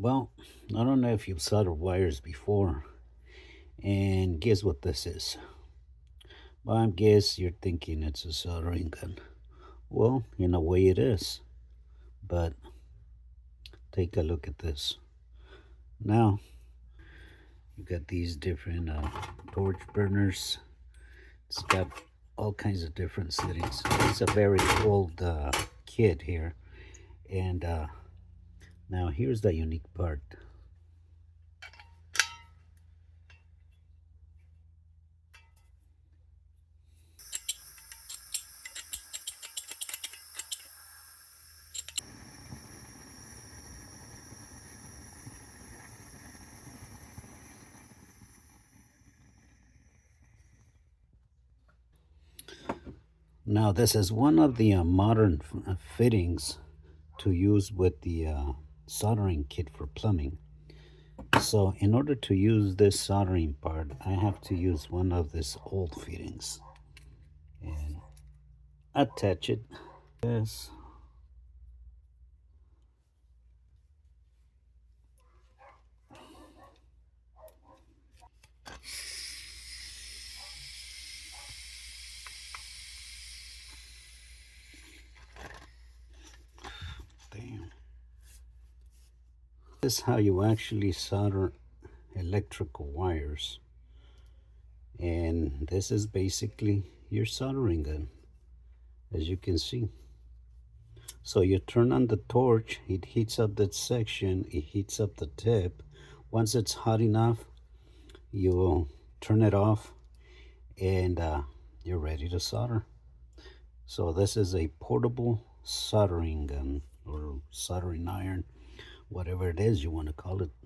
Well, I don't know if you've soldered wires before, and guess what this is? Well, I guess you're thinking it's a soldering gun. Well, in a way it is, but take a look at this. Now, you got these different torch burners. It's got all kinds of different settings. It's a very old kit here, and now here's the unique part. Now, this is one of the modern fittings to use with the soldering kit for plumbing. So in order to use this soldering part, I have to use one of these old fittings and attach it. Yes. Damn. This is how you actually solder electrical wires. And this is basically your soldering gun, as you can see. So you turn on the torch, it heats up that section, it heats up the tip. Once it's hot enough, you will turn it off and you're ready to solder. So this is a portable soldering gun or soldering iron, whatever it is you want to call it.